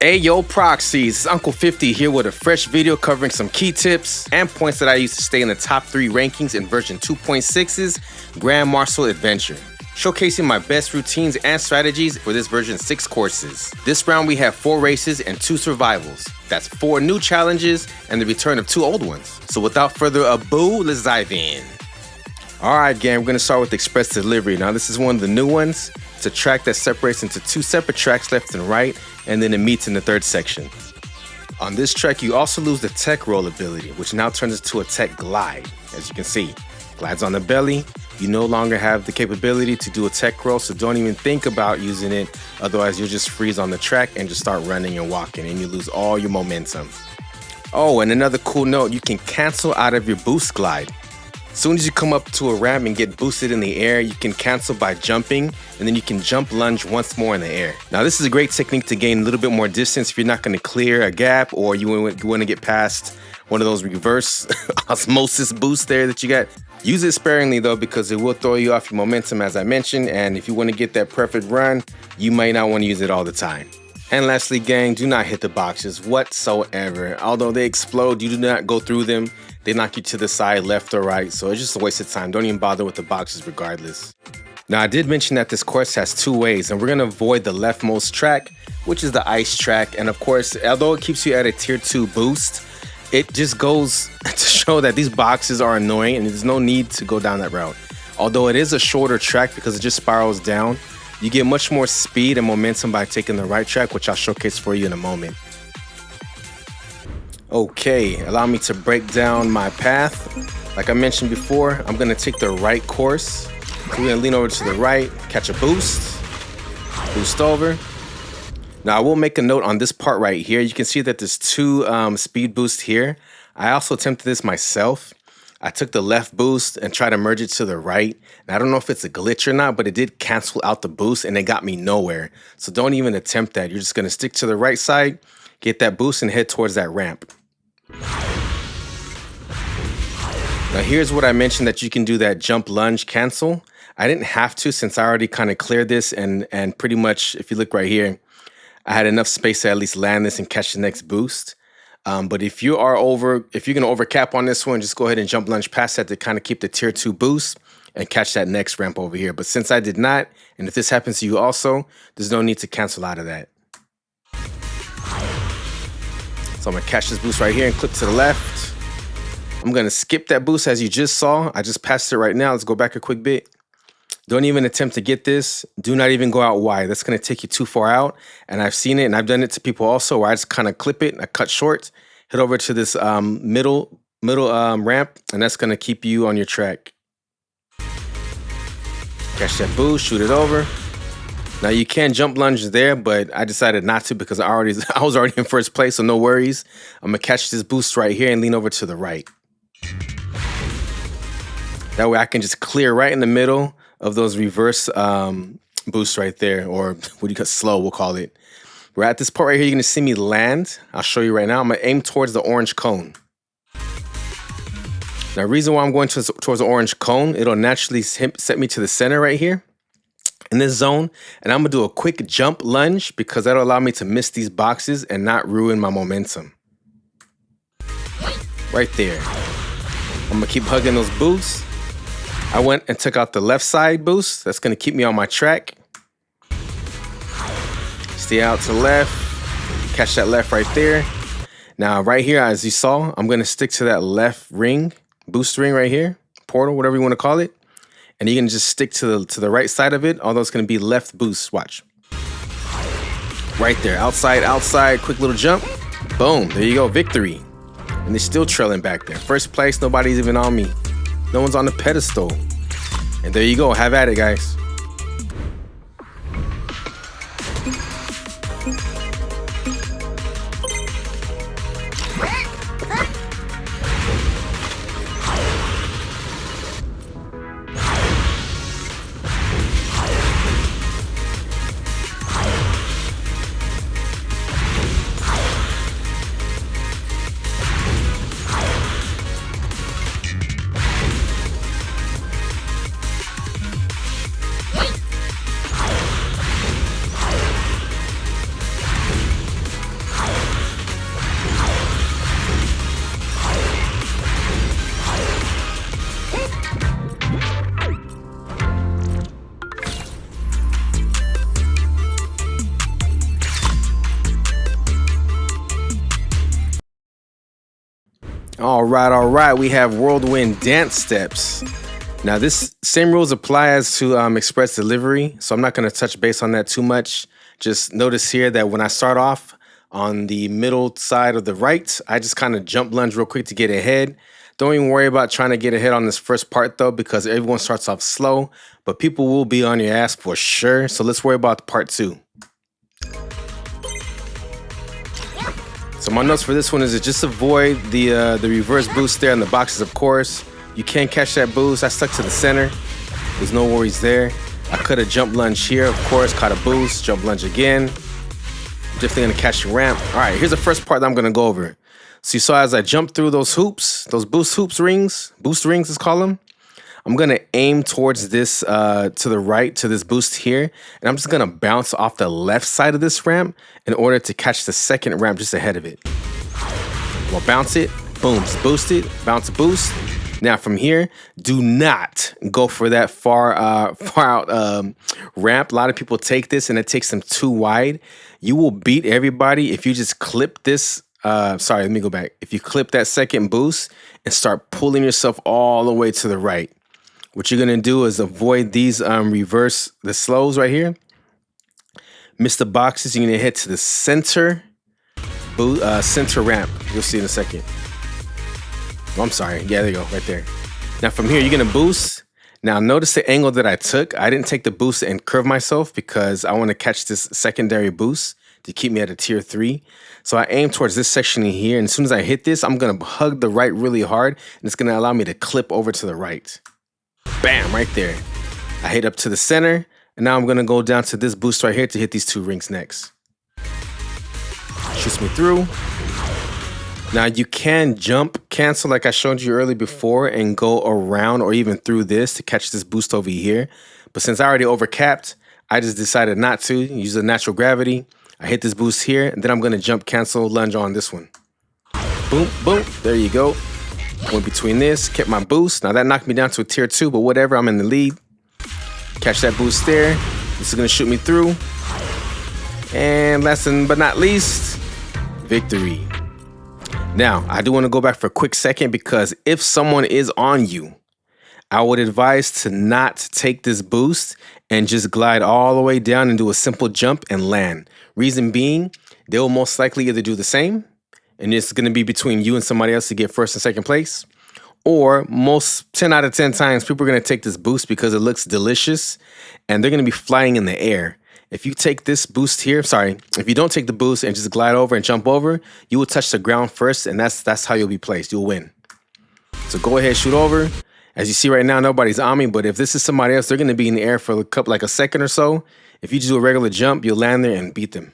Hey yo proxies, it's Uncle 50 here with a fresh video covering some key tips and points that I use to stay in the top 3 rankings in version 2.6's Grand Marcel Adventure, showcasing my best routines and strategies for this version 6 courses. This round we have 4 races and 2 survivals. That's 4 new challenges and the return of 2 old ones. So without further ado, let's dive in. Alright gang, we're going to start with Express Delivery. Now this is one of the new ones. It's a track that separates into 2 separate tracks, left and right, and then it meets in the 3rd section. On this track you also lose the tech roll ability, which now turns into a tech glide. As you can see, glides on the belly. You no longer have the capability to do a tech roll, so don't even think about using it, otherwise you'll just freeze on the track and just start running and walking and you lose all your momentum. Oh, and another cool note, you can cancel out of your boost glide. As soon as you come up to a ramp and get boosted in the air, you can cancel by jumping, and then you can jump lunge once more in the air. Now this is a great technique to gain a little bit more distance if you're not going to clear a gap or you want to get past one of those reverse osmosis boosts there that you got. Use it sparingly though, because it will throw you off your momentum as I mentioned, and if you want to get that perfect run, you might not want to use it all the time. And lastly gang, do not hit the boxes whatsoever. Although they explode, you do not go through them. They knock you to the side, left or right, so it's just a waste of time. Don't even bother with the boxes regardless. Now I did mention that this course has 2 ways, and we're going to avoid the leftmost track, which is the ice track. And of course, although it keeps you at a tier 2 boost, it just goes to show that these boxes are annoying and there's no need to go down that route. Although it is a shorter track because it just spirals down, you get much more speed and momentum by taking the right track, which I'll showcase for you in a moment. Okay, allow me to break down my path. Like I mentioned before, I'm gonna take the right course. So we're gonna lean over to the right, catch a boost, boost over. Now I will make a note on this part right here. You can see that there's 2 speed boosts here. I also attempted this myself. I took the left boost and tried to merge it to the right. And I don't know if it's a glitch or not, but it did cancel out the boost and it got me nowhere. So don't even attempt that. You're just gonna stick to the right side, get that boost and head towards that ramp. Now here's what I mentioned, that you can do that jump lunge cancel. I didn't have to, since I already kind of cleared this and pretty much, if you look right here, I had enough space to at least land this and catch the next boost. But if you're gonna overcap on this one, just go ahead and jump lunge past that to kind of keep the tier 2 boost and catch that next ramp over here. But since I did not, and if this happens to you also, there's no need to cancel out of that. So I'm gonna catch this boost right here and clip to the left. I'm gonna skip that boost as you just saw. I just passed it right now. Let's go back a quick bit. Don't even attempt to get this. Do not even go out wide. That's gonna take you too far out. And I've seen it, and I've done it to people also, where I just kind of clip it, I cut short, head over to this middle ramp, and that's gonna keep you on your track. Catch that boost, shoot it over. Now you can jump lunge there, but I decided not to because I was already in first place, so no worries. I'm gonna catch this boost right here and lean over to the right. That way I can just clear right in the middle of those reverse boosts right there, or what do you call slow, we'll call it. We're at this part right here, you're gonna see me land. I'll show you right now. I'm gonna aim towards the orange cone. Now the reason why I'm going towards the orange cone, it'll naturally set me to the center right here in this zone, and I'm gonna do a quick jump lunge because that'll allow me to miss these boxes and not ruin my momentum. Right there. I'm gonna keep hugging those boosts. I went and took out the left side boost. That's gonna keep me on my track. Stay out to the left, catch that left right there. Now right here, as you saw, I'm gonna stick to that left ring, boost ring right here, portal, whatever you wanna call it. And you're gonna just stick to the right side of it, although it's gonna be left boost, watch. Right there, outside, quick little jump. Boom, there you go, victory. And they're still trailing back there. First place, nobody's even on me. No one's on the pedestal. And there you go, have at it, guys. All right. We have Whirlwind dance steps. Now, this same rules apply as to express delivery, so I'm not going to touch base on that too much. Just notice here that when I start off on the middle side of the right, I just kind of jump lunge real quick to get ahead. Don't even worry about trying to get ahead on this first part though, because everyone starts off slow, but people will be on your ass for sure. So let's worry about part 2. So my notes for this one is to just avoid the reverse boost there in the boxes, of course. You can't catch that boost. I stuck to the center. There's no worries there. I could have jump lunge here, of course, caught a boost, jump lunge again. Definitely gonna catch the ramp. All right, here's the first part that I'm gonna go over. So you saw as I jumped through those hoops, those boost rings, let's call them. I'm gonna aim towards this to the right, to this boost here, and I'm just gonna bounce off the left side of this ramp in order to catch the second ramp just ahead of it. We'll bounce it, boom, boost it, bounce, boost. Now from here, do not go for that far out ramp. A lot of people take this and it takes them too wide. You will beat everybody if you just clip this. Sorry, let me go back. If you clip that second boost and start pulling yourself all the way to the right, what you're gonna do is avoid these the slows right here. Miss the boxes. You're gonna head to the center center ramp. You'll see in a second. Oh, I'm sorry. Yeah, there you go, right there. Now from here, you're gonna boost. Now notice the angle that I took. I didn't take the boost and curve myself because I want to catch this secondary boost to keep me at a tier 3. So I aim towards this section in here, and as soon as I hit this, I'm gonna hug the right really hard, and it's gonna allow me to clip over to the right. Bam, right there. I hit up to the center, and now I'm gonna go down to this boost right here to hit these 2 rings next. Shoots me through. Now you can jump cancel like I showed you earlier before and go around or even through this to catch this boost over here. But since I already overcapped, I just decided not to use the natural gravity. I hit this boost here, and then I'm gonna jump cancel lunge on this one. Boom, boom, there you go. Went between this, kept my boost. Now that knocked me down to a tier 2, but whatever, I'm in the lead. Catch that boost there. This is gonna shoot me through. And last but not least, victory. Now, I do want to go back for a quick second because if someone is on you, I would advise to not take this boost and just glide all the way down and do a simple jump and land. Reason being, they'll most likely either do the same, and it's going to be between you and somebody else to get first and second place, or most 10 out of 10 times, people are going to take this boost because it looks delicious, and they're going to be flying in the air. If you take this boost here, if you don't take the boost and just glide over and jump over, you will touch the ground first, and that's how you'll be placed. You'll win. So go ahead, shoot over. As you see right now, nobody's on me, but if this is somebody else, they're going to be in the air for like a second or so. If you just do a regular jump, you'll land there and beat them.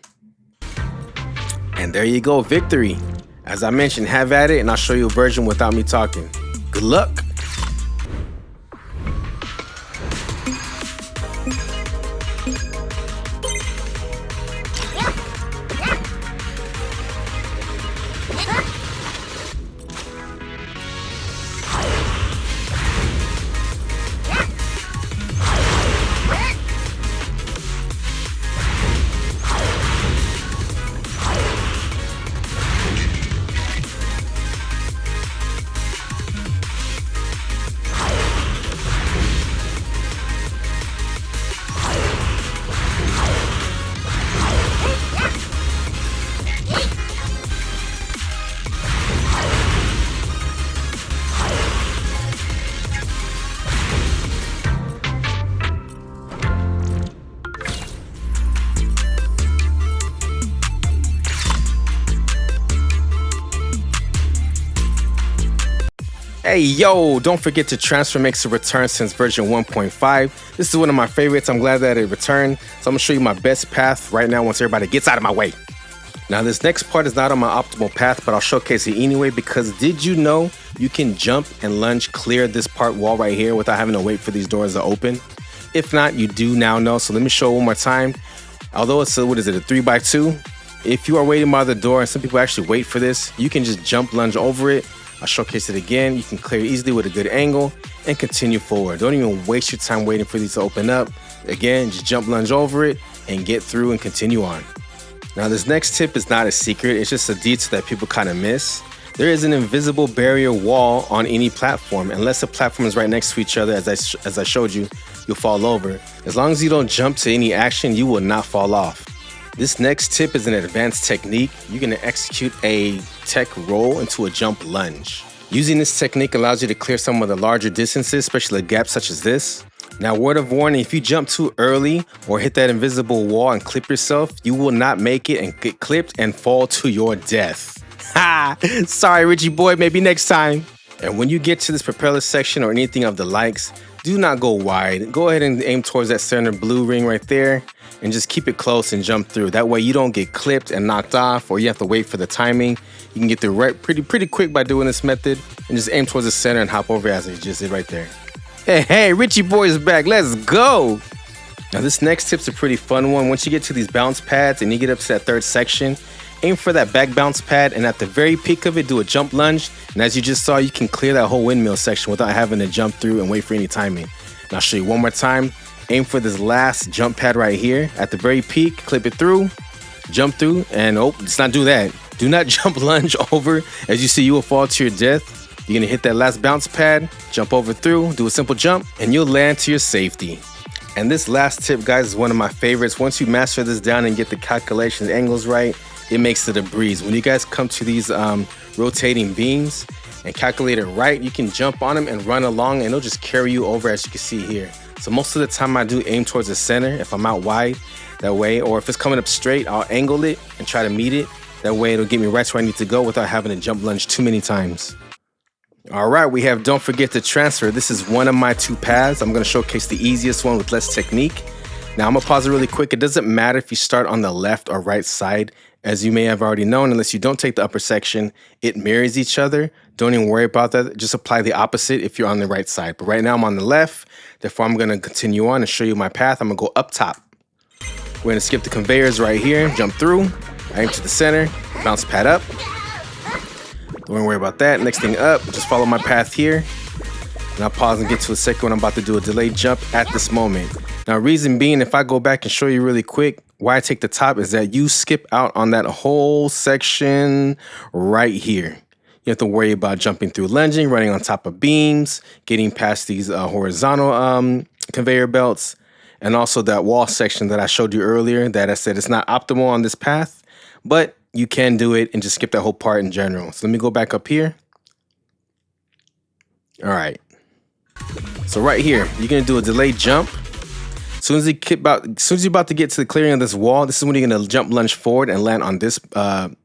And there you go, victory. As I mentioned, have at it, and I'll show you a version without me talking. Good luck. Hey, yo, don't forget to transfer makes a return since version 1.5. This is one of my favorites. I'm glad that it returned. So I'm gonna show you my best path right now once everybody gets out of my way. Now this next part is not on my optimal path, but I'll showcase it anyway because did you know you can jump and lunge clear this part wall right here without having to wait for these doors to open? If not, you do now know. So let me show it one more time. Although it's a 3x2, if you are waiting by the door, and some people actually wait for this, you can just jump lunge over it. I'll showcase it again. You can clear easily with a good angle and continue forward. Don't even waste your time waiting for these to open up. Again, just jump lunge over it and get through and continue on. Now this next tip is not a secret. It's just a detail that people kind of miss. There is an invisible barrier wall on any platform. Unless the platform is right next to each other, as I showed you, you'll fall over. As long as you don't jump to any action, you will not fall off. This next tip is an advanced technique. You're gonna execute a tech roll into a jump lunge. Using this technique allows you to clear some of the larger distances, especially gaps such as this. Now, word of warning, if you jump too early or hit that invisible wall and clip yourself, you will not make it and get clipped and fall to your death. Ha! Sorry, Richie boy, maybe next time. And when you get to this propeller section or anything of the likes, do not go wide. Go ahead and aim towards that center blue ring right there and just keep it close and jump through. That way you don't get clipped and knocked off, or you have to wait for the timing. You can get through right pretty quick by doing this method, and just aim towards the center and hop over as I just did right there. Hey, Richie boy is back. Let's go. Now this next tip's a pretty fun one. Once you get to these bounce pads and you get up to that third section, aim for that back bounce pad, and at the very peak of it, do a jump lunge. And as you just saw, you can clear that whole windmill section without having to jump through and wait for any timing. And I'll show you one more time. Aim for this last jump pad right here. At the very peak, clip it through, jump through, and let's not do that. Do not jump lunge over. As you see, you will fall to your death. You're gonna hit that last bounce pad, jump over through, do a simple jump, and you'll land to your safety. And this last tip, guys, is one of my favorites. Once you master this down and get the calculations angles right, it makes it a breeze. When you guys come to these rotating beams and calculate it right, you can jump on them and run along, and it'll just carry you over, as you can see here. So most of the time I do aim towards the center if I'm out wide that way, or if it's coming up straight, I'll angle it and try to meet it. That way it'll get me right to where I need to go without having to jump lunge too many times. All right, we have don't forget to transfer. This is one of my two paths. I'm gonna showcase the easiest one with less technique. Now I'm gonna pause it really quick. It doesn't matter if you start on the left or right side. As you may have already known, unless you don't take the upper section, it mirrors each other. Don't even worry about that. Just apply the opposite if you're on the right side. But right now I'm on the left. Therefore, I'm gonna continue on and show you my path. I'm gonna go up top. We're gonna skip the conveyors right here, jump through, aim to the center, bounce pad up. Don't worry about that. Next thing up, just follow my path here. And I'll pause and get to a second when I'm about to do a delayed jump at this moment. Now, reason being, if I go back and show you really quick, why I take the top is that you skip out on that whole section right here. You have to worry about jumping through lunging, running on top of beams, getting past these horizontal conveyor belts, and also that wall section that I showed you earlier that I said it's not optimal on this path, but you can do it and just skip that whole part in general. So let me go back up here. All right. So right here, you're gonna do a delayed jump. As soon as you're about to get to the clearing of this wall, this is when you're gonna jump lunge forward and land on this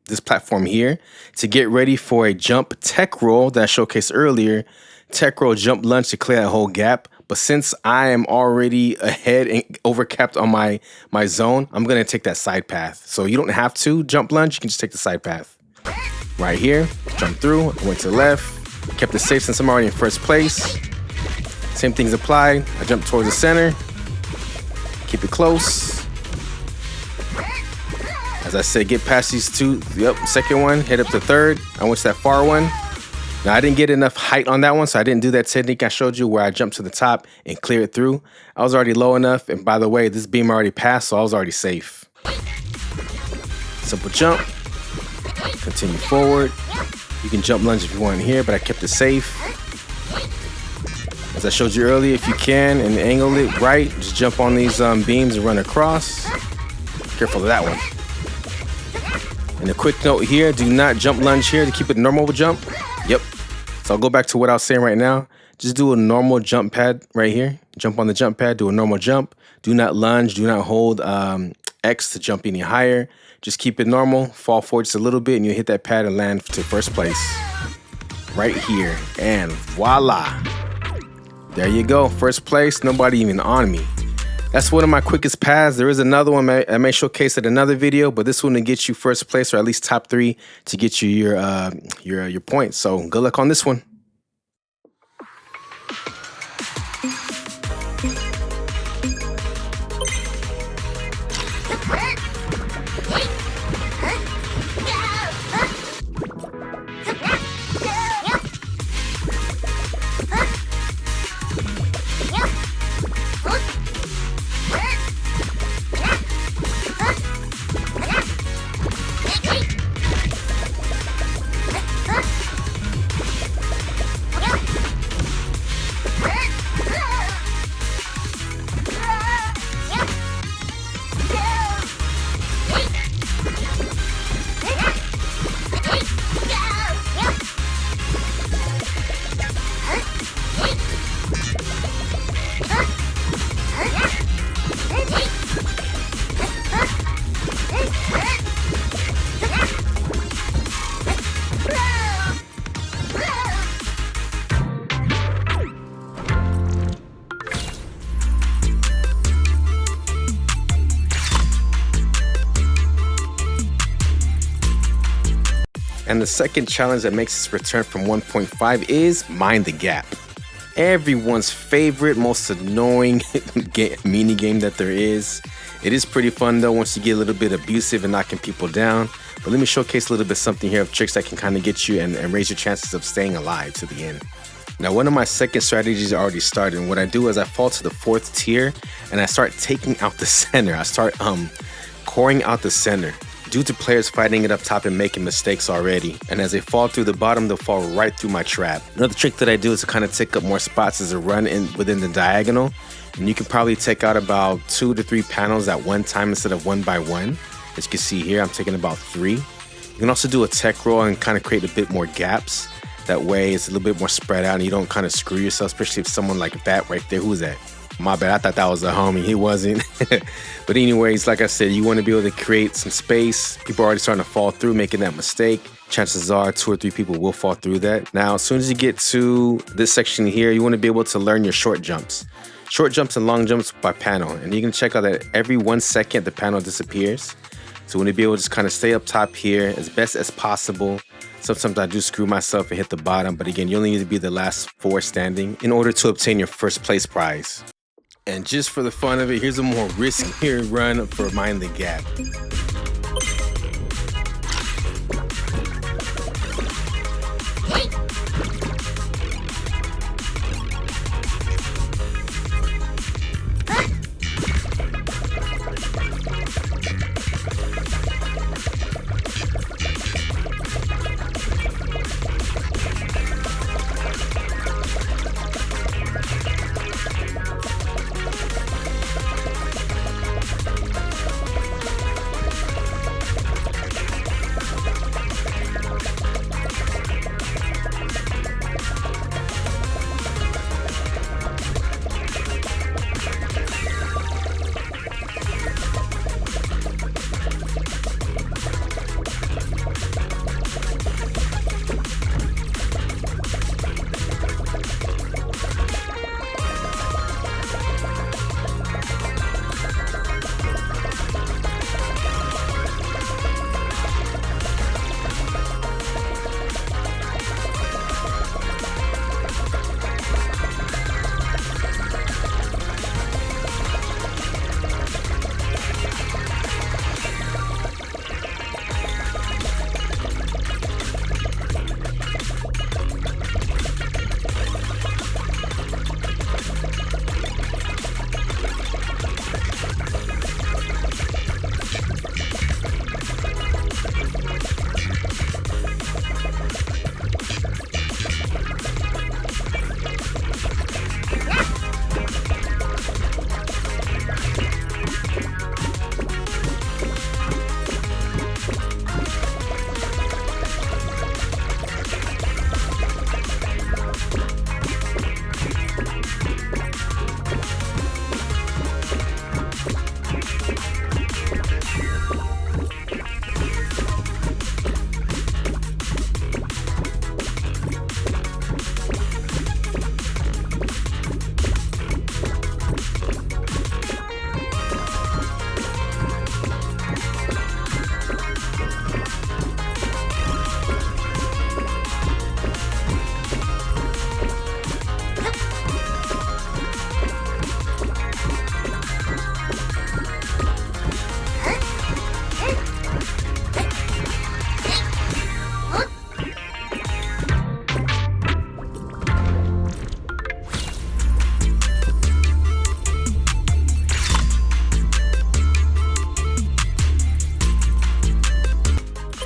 this platform here to get ready for a jump tech roll that I showcased earlier. Tech roll, jump lunge to clear that whole gap. But since I am already ahead and overcapped on my zone, I'm gonna take that side path. So you don't have to jump lunge, you can just take the side path. Right here, jump through, went to the left, kept it safe since I'm already in first place. Same things apply. I jump towards the center, keep it close. As I said, get past these two. Yep, second one, head up to third. I went to that far one. Now, I didn't get enough height on that one, so I didn't do that technique I showed you where I jumped to the top and clear it through. I was already low enough, and by the way, this beam already passed, so I was already safe. Simple jump, continue forward. You can jump lunge if you want here, but I kept it safe. As I showed you earlier, if you can and angle it right, just jump on these beams and run across. Careful of that one. And a quick note here, do not jump lunge here to keep it a normal jump. Yep. So I'll go back to what I was saying right now. Just do a normal jump pad right here. Jump on the jump pad, do a normal jump. Do not lunge, do not hold X to jump any higher. Just keep it normal, fall forward just a little bit, and you hit that pad and land to first place. Right here, and voila. There you go, first place, nobody even on me. That's one of my quickest paths. There is another one I may showcase in another video, but this one to get you first place or at least top 3 to get you your points. So good luck on this one. Huh? And the second challenge that makes its return from 1.5 is Mind the Gap. Everyone's favorite, most annoying mini game that there is. It is pretty fun though once you get a little bit abusive and knocking people down. But let me showcase a little bit something here of tricks that can kind of get you and raise your chances of staying alive to the end. Now, one of my second strategies already started, and what I do is I fall to the 4th tier and I start taking out the center. I start coring out the center due to players fighting it up top and making mistakes already. And as they fall through the bottom, they'll fall right through my trap. Another trick that I do is to kind of take up more spots as a run in within the diagonal. And you can probably take out about 2 to 3 panels at one time instead of one by one. As you can see here, I'm taking about 3. You can also do a tech roll and kind of create a bit more gaps. That way it's a little bit more spread out and you don't kind of screw yourself, especially if someone like that right there, who's that? My bad, I thought that was a homie, he wasn't. But anyways, like I said, you want to be able to create some space. People are already starting to fall through, making that mistake. Chances are 2 or 3 people will fall through that. Now, as soon as you get to this section here, you want to be able to learn your short jumps. Short jumps and long jumps by panel. And you can check out that every 1 second, the panel disappears. So we want to be able to just kind of stay up top here as best as possible. Sometimes I do screw myself and hit the bottom, but again, you only need to be the last 4 standing in order to obtain your first place prize. And just for the fun of it, here's a more riskier run for Mind the Gap.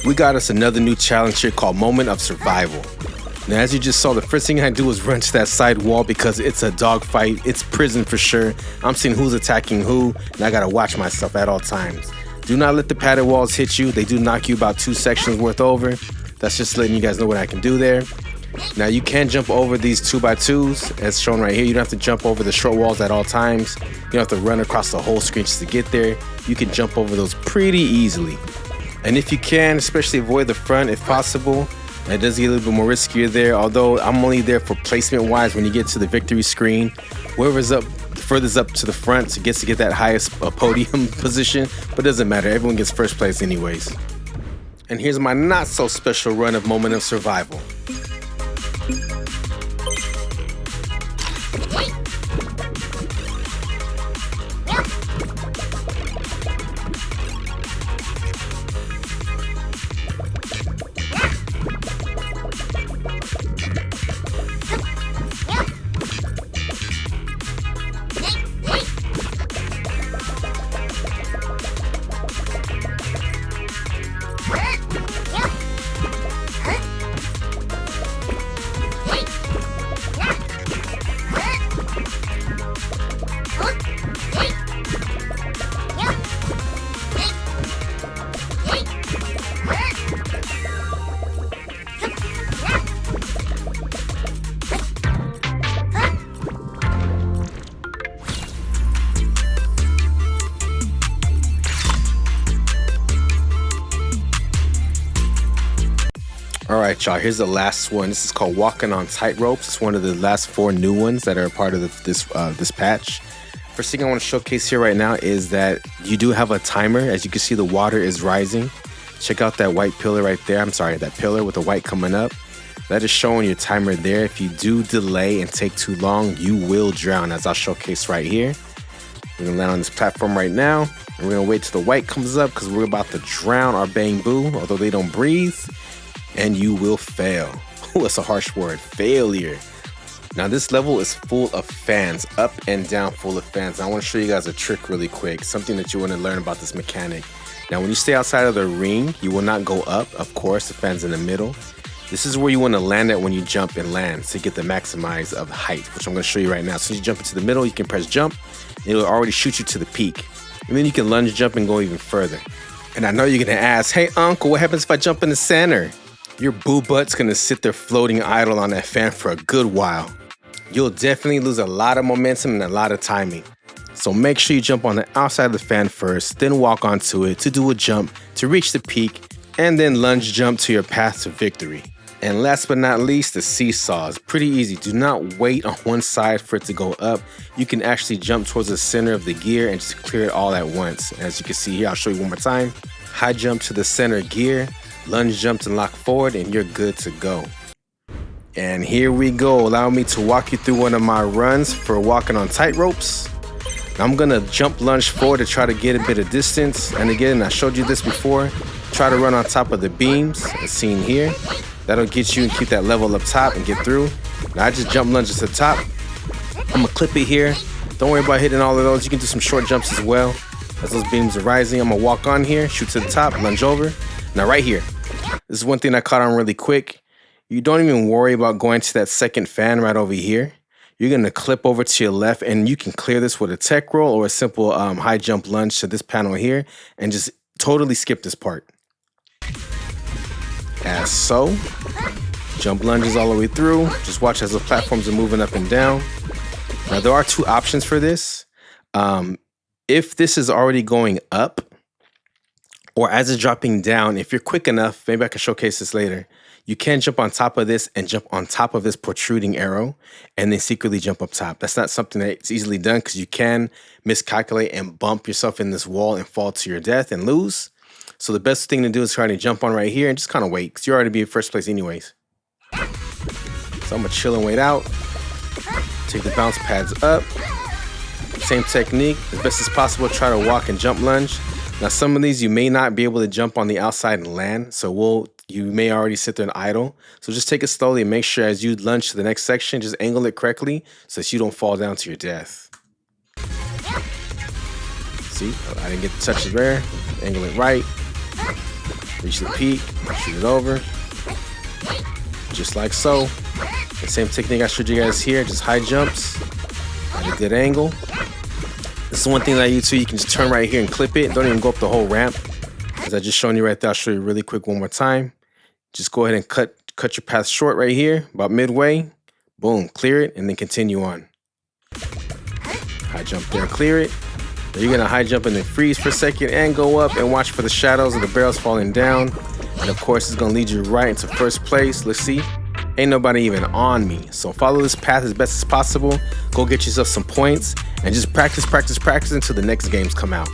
We got us another new challenge here called Moment of Survival. Now, as you just saw, the first thing I do is run to that side wall because it's a dogfight. It's prison for sure. I'm seeing who's attacking who, and I gotta watch myself at all times. Do not let the padded walls hit you. They do knock you about 2 sections worth over. That's just letting you guys know what I can do there. Now, you can jump over these 2x2s as shown right here. You don't have to jump over the short walls at all times. You don't have to run across the whole screen just to get there. You can jump over those pretty easily. And if you can, especially avoid the front if possible. It does get a little bit more riskier there, although I'm only there for placement wise. When you get to the victory screen, whoever's up furthest up to the front gets to get that highest podium position, but it doesn't matter. Everyone gets first place anyways. And here's my not so special run of Moment of Survival. Alright y'all, here's the last one. This is called Walking on Tightropes. It's one of the last 4 new ones that are a part of this patch. First thing I want to showcase here right now is that you do have a timer. As you can see, the water is rising. Check out that white pillar right there. I'm sorry, that pillar with the white coming up. That is showing your timer there. If you do delay and take too long, you will drown, as I'll showcase right here. We're gonna land on this platform right now, and we're gonna wait till the white comes up because we're about to drown our Bangboo, although they don't breathe. And you will fail. Oh, that's a harsh word, failure. Now this level is full of fans, up and down full of fans. I want to show you guys a trick really quick, something that you want to learn about this mechanic. Now when you stay outside of the ring, you will not go up, of course, the fan's in the middle. This is where you want to land at when you jump and land to get the maximize of height, which I'm going to show you right now. So you jump into the middle, you can press jump, and it'll already shoot you to the peak. And then you can lunge jump and go even further. And I know you're going to ask, hey uncle, what happens if I jump in the center? Your boo butt's gonna sit there floating idle on that fan for a good while. You'll definitely lose a lot of momentum and a lot of timing. So make sure you jump on the outside of the fan first, then walk onto it to do a jump to reach the peak, and then lunge jump to your path to victory. And last but not least, the seesaw is pretty easy. Do not wait on one side for it to go up. You can actually jump towards the center of the gear and just clear it all at once. As you can see here, I'll show you one more time. High jump to the center gear, lunge jump to lock forward, and you're good to go. And here we go. Allow me to walk you through one of my runs for walking on tightropes. I'm gonna jump lunge forward to try to get a bit of distance. And again, I showed you this before. Try to run on top of the beams, as seen here. That'll get you and keep that level up top and get through. Now I just jump lunges to the top. I'm gonna clip it here. Don't worry about hitting all of those. You can do some short jumps as well. As those beams are rising, I'm gonna walk on here, shoot to the top, lunge over. Now right here, this is one thing I caught on really quick. You don't even worry about going to that second fan right over here. You're gonna clip over to your left, and you can clear this with a tech roll or a simple high jump lunge to this panel here, and just totally skip this part. As so. Jump lunges all the way through. Just watch as the platforms are moving up and down. Now there are 2 options for this. If this is already going up, or as it's dropping down, if you're quick enough, maybe I can showcase this later, you can jump on top of this and jump on top of this protruding arrow and then secretly jump up top. That's not something that's easily done because you can miscalculate and bump yourself in this wall and fall to your death and lose. So the best thing to do is try to jump on right here and just kind of wait because you're already be in first place anyways. So I'm gonna chill and wait out. Take the bounce pads up. Same technique, as best as possible, try to walk and jump lunge. Now some of these you may not be able to jump on the outside and land, so you may already sit there and idle. So just take it slowly and make sure as you lunge to the next section, just angle it correctly so that you don't fall down to your death. See, I didn't get the touches there. Angle it right. Reach the peak, shoot it over. Just like so. The same technique I showed you guys here, just high jumps at a good angle. This is one thing that you can just turn right here and clip it. Don't even go up the whole ramp. As I just shown you right there, I'll show you really quick one more time. Just go ahead and cut your path short right here, about midway. Boom, clear it, and then continue on. High jump there, clear it. Then you're gonna high jump and then freeze for a second and go up and watch for the shadows of the barrels falling down. And of course, it's gonna lead you right into first place. Let's see. Ain't nobody even on me. So follow this path as best as possible. Go get yourself some points and just practice until the next games come out.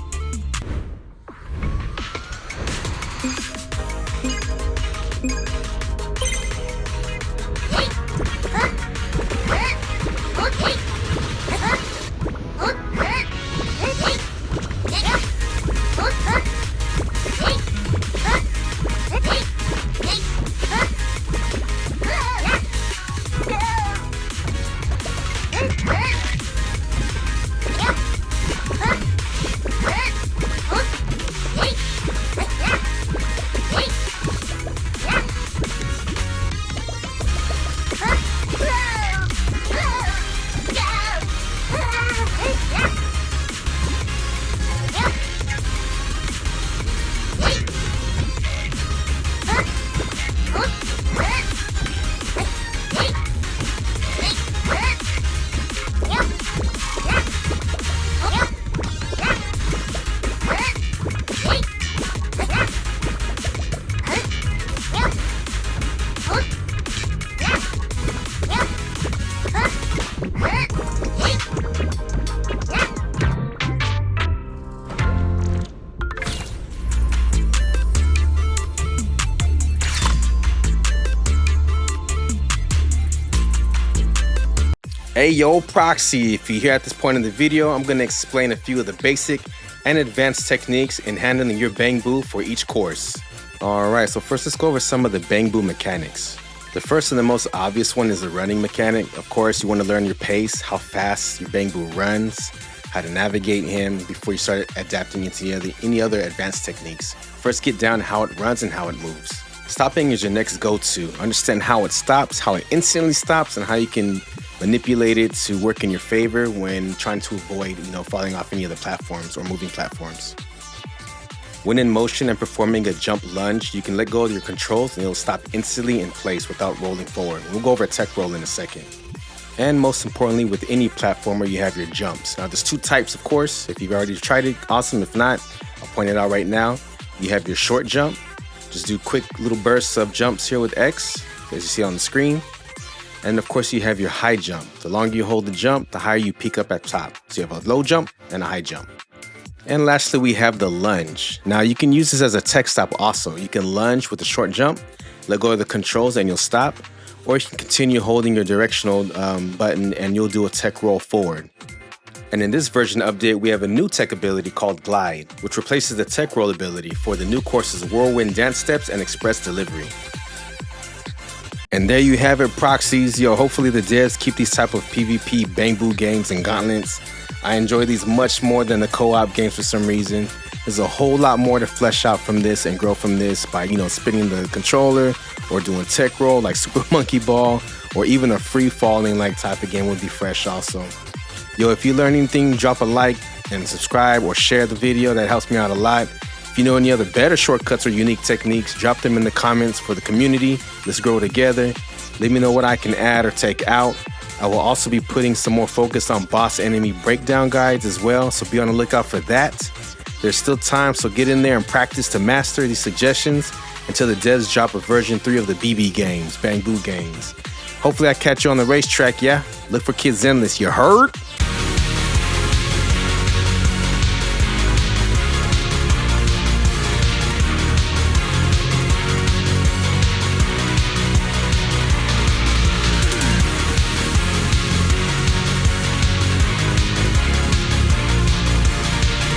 Hey yo, Proxy, if you're here at this point in the video, I'm going to explain a few of the basic and advanced techniques in handling your Bangboo for each course. Alright, so first let's go over some of the Bangboo mechanics. The first and the most obvious one is the running mechanic. Of course, you want to learn your pace, how fast your Bangboo runs, how to navigate him before you start adapting into any other advanced techniques. First, get down how it runs and how it moves. Stopping is your next go-to. Understand how it stops, how it instantly stops, and how you can manipulate it to work in your favor when trying to avoid, falling off any of the platforms or moving platforms. When in motion and performing a jump lunge, you can let go of your controls and it'll stop instantly in place without rolling forward. We'll go over a tech roll in a second. And most importantly, with any platformer, you have your jumps. Now, there's two types, of course. If you've already tried it, awesome. If not, I'll point it out right now. You have your short jump. Just do quick little bursts of jumps here with X, as you see on the screen. And of course, you have your high jump. The longer you hold the jump, the higher you peak up at top. So you have a low jump and a high jump. And lastly, we have the lunge. Now, you can use this as a tech stop also. You can lunge with a short jump, let go of the controls and you'll stop. Or you can continue holding your directional button and you'll do a tech roll forward. And in this version update, we have a new tech ability called Glide, which replaces the tech roll ability for the new courses Whirlwind Dance Steps and Express Delivery. And there you have it, Proxies. Yo, hopefully the devs keep these type of PvP Bangboo games and gauntlets. I enjoy these much more than the co-op games for some reason. There's a whole lot more to flesh out from this and grow from this by, spinning the controller or doing tech roll like Super Monkey Ball, or even a free-falling like type of game would be fresh also. Yo, if you learn anything, drop a like and subscribe or share the video. That helps me out a lot. If you know any other better shortcuts or unique techniques, drop them in the comments for the community. Let's grow together. Let me know what I can add or take out. I will also be putting some more focus on boss enemy breakdown guides as well, so be on the lookout for that. There's still time, so get in there and practice to master these suggestions until the devs drop a version 3 of the BB games, Bangboo games. Hopefully I catch you on the racetrack, yeah? Look for Kids Zenless, you heard?